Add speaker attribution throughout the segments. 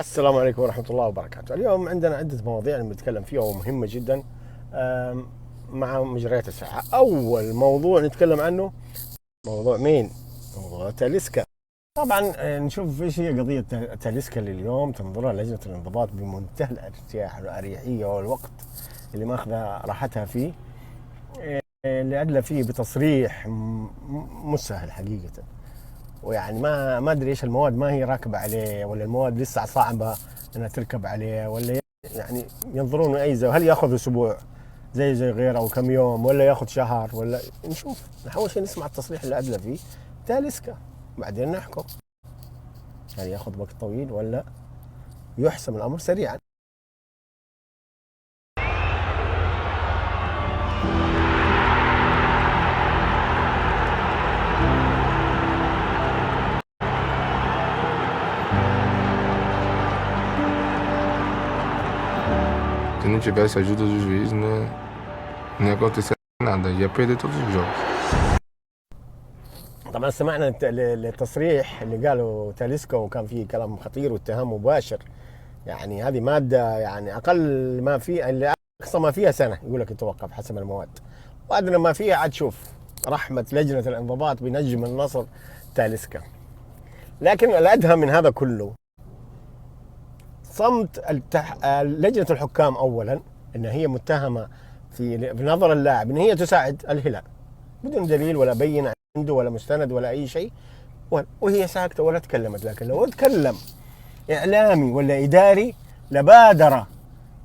Speaker 1: السلام عليكم ورحمة الله وبركاته. اليوم عندنا عدة مواضيع نتكلم فيها ومهمة جدا مع مجريات الساعة. أول موضوع نتكلم عنه موضوع مين؟ موضوع تاليسكا. طبعا نشوف ايش هي قضية تاليسكا اللي اليوم تنظرها لجنة الانضباط بمنتهى الارتياح والأريحية والوقت اللي ماخذة راحتها فيه، اللي أدلى فيه بتصريح مش سهل حقيقة. ويعني ما ادري ايش المواد، ما هي راكبه عليه ولا المواد لسه صعبه انها تركب عليه، ولا يعني ينظرون اي هل ياخذ اسبوع زي غيره او كم يوم، ولا ياخذ شهر، ولا نشوف. نحاول شيء نسمع التصريح اللي ادلى فيه تاليسكا بعدين نحكم هل ياخذ وقت طويل ولا يحسم الامر سريعا.
Speaker 2: Se não tivesse a ajuda do juiz, né, não ia acontecer nada, ia perder todos os jogos.
Speaker 1: طبعا سمعنا التصريح اللي قاله تاليسكا، وكان فيه كلام خطير واتهام مباشر. يعني هذه ماده، يعني اقل ما في اللي اقصى ما فيها سنه يقول لك يتوقف حسب المواد، وادنى ما فيها عاد شوف رحمه لجنه الانضباط بنجم النصر تاليسكا. لكن الادهى من هذا كله صمت لجنه الحكام. اولا ان هي متهمه في نظر اللاعب ان هي تساعد الهلال بدون دليل ولا بين عنده ولا مستند ولا اي شيء، وهي ساكته ولا تكلمت. لكن لو تكلم اعلامي ولا اداري لبادر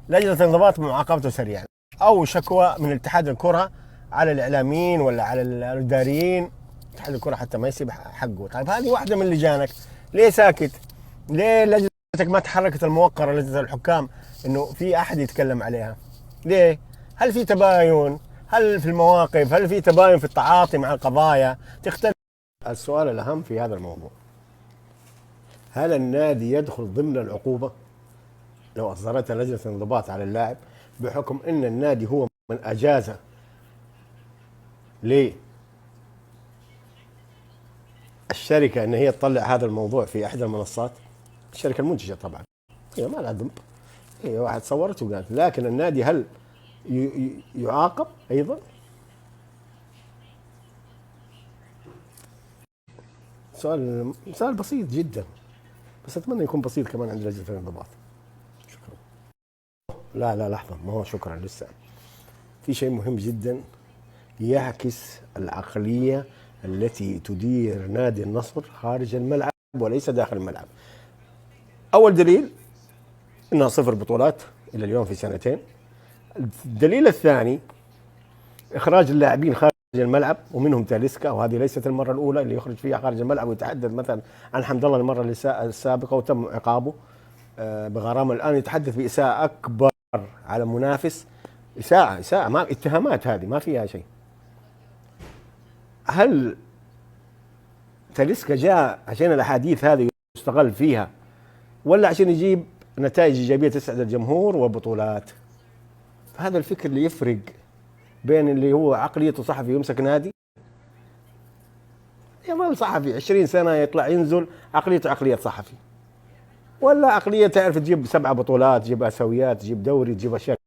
Speaker 1: لجنه الانضباط بمعاقبته سريعا، او شكوى من اتحاد الكره على الاعلاميين ولا على الاداريين. اتحاد الكره حتى ما يسيب حقه. طيب هذه واحده من لجانك، ليه ساكت؟ ليه لجنتك ما تحركت الموقره لجنه الحكام انه في احد يتكلم عليها؟ ليه؟ هل في تباين؟ هل في المواقف؟ هل في تباين في التعاطي مع القضايا؟ تختلف. السؤال الاهم في هذا الموضوع، هل النادي يدخل ضمن العقوبه لو اصدرتها لجنه الانضباط على اللاعب بحكم ان النادي هو من اجاز للشركه ان هي تطلع هذا الموضوع في احدى المنصات؟ الشركه المنتجه طبعا هي ما لها ذنب، هي واحد صورت وقالت. لكن النادي هل يعاقب ايضا؟ سؤال بسيط جدا، بس اتمنى يكون بسيط كمان عند لجنه الانضباط. شكرا. لا لحظه، ما هو شكرا لسه في شيء مهم جدا يعكس العقليه التي تدير نادي النصر خارج الملعب وليس داخل الملعب. اول دليل انها 0 بطولات الى اليوم في سنتين. الدليل الثاني اخراج اللاعبين خارج الملعب، ومنهم تاليسكا، وهذه ليست المره الاولى اللي يخرج فيها خارج الملعب. ويتحدث مثلا عن حمد الله المره السابقه وتم عقابه بغرامه. الان يتحدث باساءه اكبر على منافس. اساءه ما اتهامات، هذه ما فيها شيء. هل تاليسكا جاء عشان الاحاديث هذه يستغل فيها، ولا عشان يجيب نتائج ايجابيه تسعد الجمهور وبطولات؟ هذا الفكر اللي يفرق بين اللي هو عقليته صحفي يمسك نادي، يظل صحفي 20 سنه يطلع ينزل عقليته عقليه صحفي، ولا عقليه تعرف تجيب 7 بطولات، تجيب اسيويات، تجيب دوري، تجيب اشياء